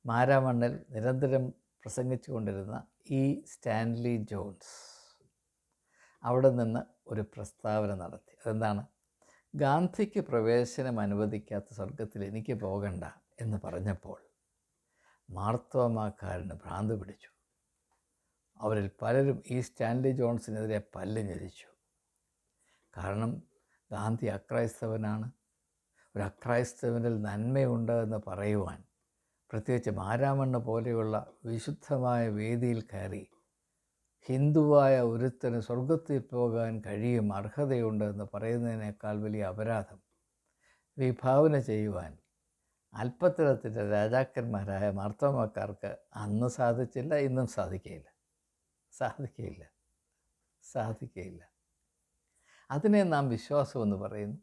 മാരാമണ്ണിൽ നിരന്തരം പ്രസംഗിച്ചു കൊണ്ടിരുന്ന ഈ സ്റ്റാൻലി ജോൺസ് അവിടെ നിന്ന് ഒരു പ്രസ്താവന നടത്തി. അതെന്താണ്? ഗാന്ധിക്ക് പ്രവേശനം അനുവദിക്കാത്ത സ്വർഗത്തിൽ എനിക്ക് പോകണ്ട എന്ന് പറഞ്ഞപ്പോൾ മാർത്തോമാക്കാരന് ഭ്രാന്ത് പിടിച്ചു. അവരിൽ പലരും ഈ സ്റ്റാൻലി ജോൺസിനെതിരെ പല്ല് ഞെരിച്ചു. കാരണം ഗാന്ധി അക്രൈസ്തവനാണ്, ഒരു അക്രൈസ്തവനിൽ നന്മയുണ്ട് എന്ന് പറയുവാൻ, പ്രത്യേകിച്ച് മാരാമണ്ണ് പോലെയുള്ള വിശുദ്ധമായ വേദിയിൽ കയറി ഹിന്ദുവായ ഒരുത്തന് സ്വർഗത്തിൽ പോകാൻ കഴിയും, അർഹതയുണ്ട് എന്ന് പറയുന്നതിനേക്കാൾ വലിയ അപരാധം വിഭാവന ചെയ്യുവാൻ അല്പത്തരത്തിൻ്റെ രാജാക്കന്മാരായ മാർത്തോമാക്കാർക്ക് അന്ന് സാധിച്ചില്ല, ഇന്നും സാധിക്കുകയില്ല. അതിനെ നാം വിശ്വാസമെന്ന് പറയുന്നു,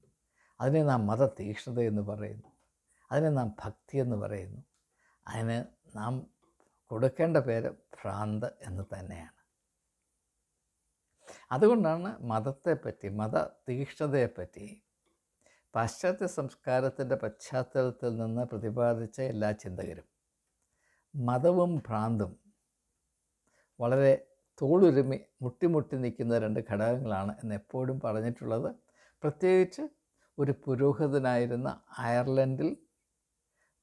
അതിനെ നാം മതതീക്ഷ്ണതയെന്ന് പറയുന്നു, അതിനെ നാം ഭക്തിയെന്ന് പറയുന്നു. അതിന് നാം കൊടുക്കേണ്ട പേര് ഭ്രാന്ത് എന്ന് തന്നെയാണ്. അതുകൊണ്ടാണ് മതത്തെപ്പറ്റി, മതതീക്ഷ്ണതയെപ്പറ്റി പാശ്ചാത്യ സംസ്കാരത്തിൻ്റെ പശ്ചാത്തലത്തിൽ നിന്ന് പ്രതിപാദിച്ച എല്ലാ ചിന്തകരും മതവും ഭ്രാന്തും വളരെ തോളുരുമി മുട്ടി നിൽക്കുന്ന രണ്ട് ഘടകങ്ങളാണ് എന്നെപ്പോഴും പറഞ്ഞിട്ടുള്ളത്. പ്രത്യേകിച്ച് ഒരു പുരോഹിതനായിരുന്ന അയർലൻഡിൽ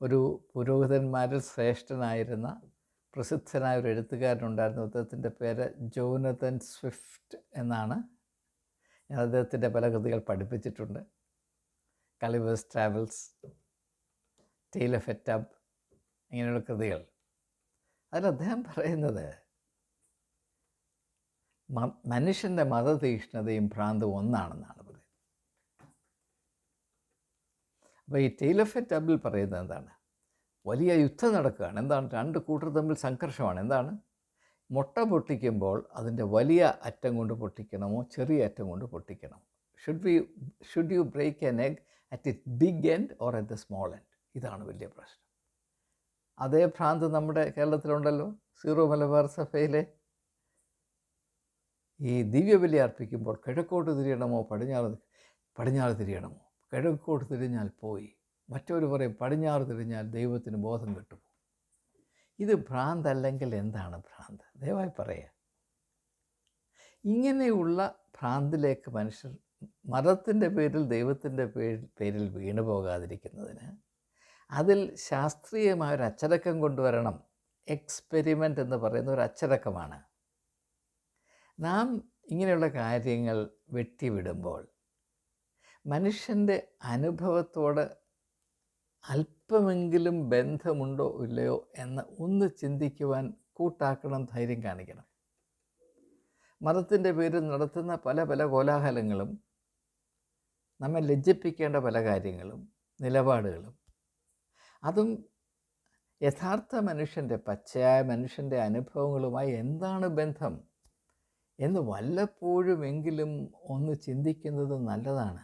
ഒരു പുരോഹിതന്മാരിൽ ശ്രേഷ്ഠനായിരുന്ന പ്രസിദ്ധനായ ഒരു എഴുത്തുകാരനുണ്ടായിരുന്നു. അദ്ദേഹത്തിൻ്റെ പേര് ജോനതൻ സ്വിഫ്റ്റ് എന്നാണ്. ഞാൻ അദ്ദേഹത്തിൻ്റെ പല കൃതികൾ പഠിപ്പിച്ചിട്ടുണ്ട്. Gulliver's travels, tale of A tub, ഇങ്ങനെയുള്ള കൃതികൾ. അതിൽ അദ്ദേഹം പറയുന്നത് മനുഷ്യൻ്റെ മതതീക്ഷ്ണതയും ഭ്രാന്തും ഒന്നാണെന്നാണ് പറയുന്നത്. അപ്പോൾ ഈ ടെയിൽ ഓഫ് എ ടബിൽ പറയുന്നത് എന്താണ്? വലിയ യുദ്ധം നടക്കുകയാണ്. എന്താണ്? രണ്ട് കൂട്ടർ തമ്മിൽ സംഘർഷമാണ്. എന്താണ്? മുട്ട പൊട്ടിക്കുമ്പോൾ അതിൻ്റെ വലിയ അറ്റം കൊണ്ട് പൊട്ടിക്കണമോ ചെറിയ അറ്റം കൊണ്ട് പൊട്ടിക്കണമോ? Should you break an egg at it big end or at the small end? ഇതാണ് വലിയ പ്രശ്നം. അതേ ഭ്രാന്ത് നമ്മുടെ കേരളത്തിലുണ്ടല്ലോ. സീറോ മലബാർ സഭയിലെ ഈ ദിവ്യബലി അർപ്പിക്കുമ്പോൾ കിഴക്കോട്ട് തിരിയണമോ പടിഞ്ഞാറ് തിരിയണമോ? കിഴക്കോട്ട് തിരിഞ്ഞാൽ പോയി. മറ്റൊരു പറയും പടിഞ്ഞാറ് തിരിഞ്ഞാൽ ദൈവത്തിന് ബോധം കിട്ടും. ഇത് ഭ്രാന്തല്ലെങ്കിൽ എന്താണ് ഭ്രാന്ത്? ദയവായി പറയുക. ഇങ്ങനെയുള്ള ഭ്രാന്തിലേക്ക് മനുഷ്യർ മതത്തിൻ്റെ പേരിൽ, ദൈവത്തിൻ്റെ പേരിൽ വീണു പോകാതിരിക്കുന്നതിന് അതിൽ ശാസ്ത്രീയമായൊരു അച്ചടക്കം കൊണ്ടുവരണം. എക്സ്പെരിമെൻ്റ് എന്ന് പറയുന്ന ഒരു അച്ചടക്കമാണ്. നാം ഇങ്ങനെയുള്ള കാര്യങ്ങൾ വെട്ടിവിടുമ്പോൾ മനുഷ്യൻ്റെ അനുഭവത്തോട് അല്പമെങ്കിലും ബന്ധമുണ്ടോ ഇല്ലയോ എന്ന് ഒന്ന് ചിന്തിക്കുവാൻ കൂട്ടാക്കണം, ധൈര്യം കാണിക്കണം. മതത്തിൻ്റെ പേരിൽ നടത്തുന്ന പല കോലാഹലങ്ങളും, നമ്മെ ലജ്ജിപ്പിക്കേണ്ട പല കാര്യങ്ങളും, നിലപാടുകളും, അതും യഥാർത്ഥ മനുഷ്യൻ്റെ, പച്ചയായ മനുഷ്യൻ്റെ അനുഭവങ്ങളുമായി എന്താണ് ബന്ധം എന്ന് വല്ലപ്പോഴുമെങ്കിലും ഒന്ന് ചിന്തിക്കുന്നത് നല്ലതാണ്.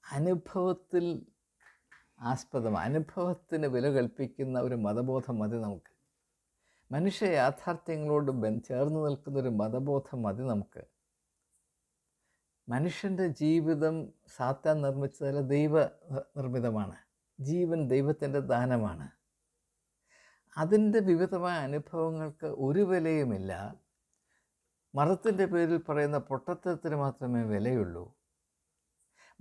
അനുഭവത്തിൽ അനുഭവത്തിന് വില കൽപ്പിക്കുന്ന ഒരു മതബോധം മതി നമുക്ക്. മനുഷ്യ യാഥാർത്ഥ്യങ്ങളോട് ചേർന്ന് നിൽക്കുന്നൊരു മതബോധം മതി നമുക്ക്. മനുഷ്യൻ്റെ ജീവിതം സാത്താൻ നിർമ്മിച്ചതല്ല, ദൈവ നിർമ്മിതമാണ്. ജീവൻ ദൈവത്തിൻ്റെ ദാനമാണ്. അതിൻ്റെ വിവിധമായ അനുഭവങ്ങൾക്ക് ഒരു വിലയുമില്ല. മതത്തിൻ്റെ പേരിൽ പറയുന്ന പൊട്ടത്തരത്തിന് മാത്രമേ വിലയുള്ളൂ.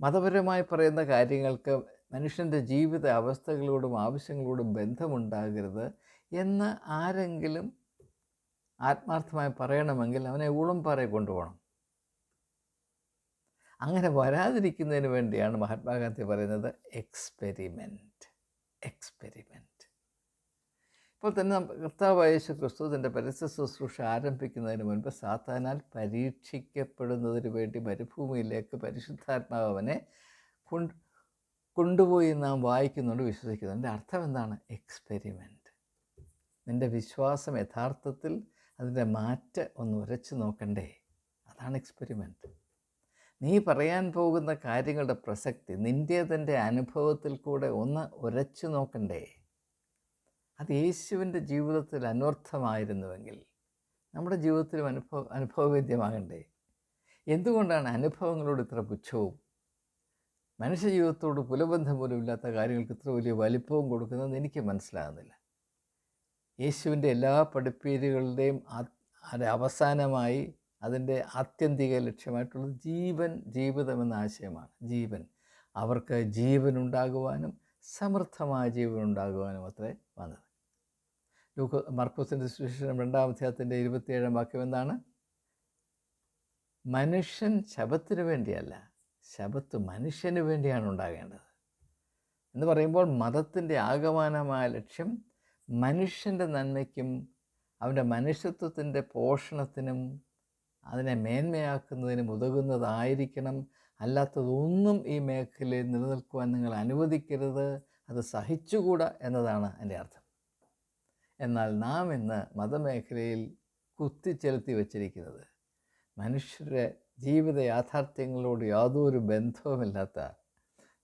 മതപരമായി പറയുന്ന കാര്യങ്ങൾക്ക് മനുഷ്യൻ്റെ ജീവിത അവസ്ഥകളോടും ആവശ്യങ്ങളോടും ബന്ധമുണ്ടാകരുത് എന്ന് ആരെങ്കിലും ആത്മാർത്ഥമായി പറയണമെങ്കിൽ അവനെ ഊളംപാറയിൽ കൊണ്ടുപോകണം. അങ്ങനെ വരാതിരിക്കുന്നതിന് വേണ്ടിയാണ് മഹാത്മാഗാന്ധി പറയുന്നത് എക്സ്പെരിമെൻറ്റ്. ഇപ്പോൾ തന്നെ കർത്താവായ യേശു ക്രിസ്തു തൻ്റെ പരസ്യ ശുശ്രൂഷ ആരംഭിക്കുന്നതിന് മുൻപ് സാത്താനാൽ പരീക്ഷിക്കപ്പെടുന്നതിന് വേണ്ടി മരുഭൂമിയിലേക്ക് പരിശുദ്ധാത്മാവ് അവനെ കൊണ്ടുപോയി നാം വായിക്കുന്നുണ്ട്, വിശ്വസിക്കുന്നു. അതിൻ്റെ അർത്ഥം എന്താണ്? എക്സ്പെരിമെൻറ്റ്. നിൻ്റെ വിശ്വാസം യഥാർത്ഥത്തിൽ അതിൻ്റെ ഒന്ന് ഉരച്ച് നോക്കണ്ടേ? അതാണ് എക്സ്പെരിമെൻറ്റ്. നീ പറയാൻ പോകുന്ന കാര്യങ്ങളുടെ പ്രസക്തി നിൻ്റേതിൻ്റെ അനുഭവത്തിൽ കൂടെ ഒന്ന് ഉരച്ചു നോക്കണ്ടേ? അത് യേശുവിൻ്റെ ജീവിതത്തിൽ അനർത്ഥമായിരുന്നുവെങ്കിൽ നമ്മുടെ ജീവിതത്തിലും അനുഭവവേദ്യമാകണ്ടേ? എന്തുകൊണ്ടാണ് അനുഭവങ്ങളോട് ഇത്ര പുച്ഛവും മനുഷ്യജീവിതത്തോട് കുലബന്ധം പോലും ഇല്ലാത്ത കാര്യങ്ങൾക്ക് ഇത്ര വലിയ വലിപ്പവും കൊടുക്കുന്നതെന്ന് എനിക്ക് മനസ്സിലാകുന്നില്ല. യേശുവിൻ്റെ എല്ലാ പഠിപ്പീരുകളുടെയും അവസാനമായി അതിൻ്റെ ആത്യന്തിക ലക്ഷ്യമായിട്ടുള്ളത് ജീവിതം എന്ന ആശയമാണ്. ജീവൻ, അവർക്ക് ജീവനുണ്ടാകുവാനും സമൃദ്ധമായ ജീവനുണ്ടാകുവാനും അത്രേ വന്നത്. മർക്കോസിൻ്റെ സുവിശേഷം 2-ാം അധ്യായത്തിൻ്റെ 27-ാം വാക്യം എന്താണ്? മനുഷ്യൻ ശബത്തിന് വേണ്ടിയല്ല, ശബത്ത് മനുഷ്യന് വേണ്ടിയാണ് ഉണ്ടാകേണ്ടത് എന്ന് പറയുമ്പോൾ മതത്തിൻ്റെ ആകമാനമായ ലക്ഷ്യം മനുഷ്യൻ്റെ നന്മയ്ക്കും അവൻ്റെ മനുഷ്യത്വത്തിൻ്റെ പോഷണത്തിനും അതിനെ മേന്മയാക്കുന്നതിനും ഉതകുന്നതായിരിക്കണം. അല്ലാത്തതൊന്നും ഈ മേഖലയിൽ നിലനിൽക്കുവാൻ നിങ്ങൾ അനുവദിക്കരുത്, അത് സഹിച്ചുകൂടാ എന്നതാണ് എൻ്റെ അർത്ഥം. എന്നാൽ നാം ഇന്ന് മതമേഖലയിൽ കുത്തിച്ചെലുത്തി വച്ചിരിക്കുന്നത് മനുഷ്യരുടെ ജീവിത യാഥാർത്ഥ്യങ്ങളോട് യാതൊരു ബന്ധവുമില്ലാത്ത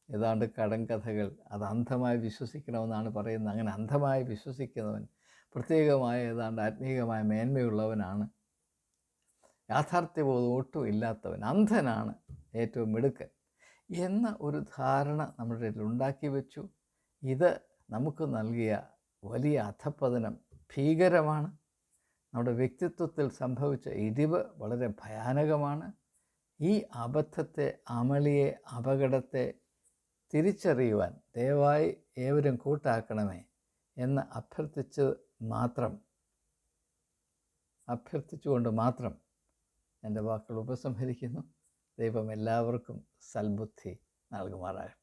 ഏതാണ്ട് കടങ്കഥകൾ, അത് അന്ധമായി വിശ്വസിക്കണമെന്നാണ് പറയുന്നത്. അങ്ങനെ അന്ധമായി വിശ്വസിക്കുന്നവൻ പ്രത്യേകമായ ഏതാണ്ട് ആത്മീയമായ മേന്മയുള്ളവനാണ്. യാഥാർത്ഥ്യബോധം ഒട്ടും ഇല്ലാത്തവൻ, അന്ധനാണ് ഏറ്റവും മിടുക്കൻ എന്ന ഒരു ധാരണ നമ്മുടെ ഇടയിൽ ഉണ്ടാക്കി വെച്ചു. ഇത് നമുക്ക് നൽകിയ വലിയ അധപ്പതനം ഭീകരമാണ്. നമ്മുടെ വ്യക്തിത്വത്തിൽ സംഭവിച്ച ഇടിവ് വളരെ ഭയാനകമാണ്. ഈ അബദ്ധത്തെ, അമളിയെ, അപകടത്തെ തിരിച്ചറിയുവാൻ ദയവായി ഏവരും കൂട്ടാക്കണമേ എന്ന് അഭ്യർത്ഥിച്ചുകൊണ്ട് മാത്രം എൻ്റെ വാക്കുകൾ ഉപസംഹരിക്കുന്നു. ദൈവം എല്ലാവർക്കും സൽബുദ്ധി നൽകുമാറാകട്ടെ.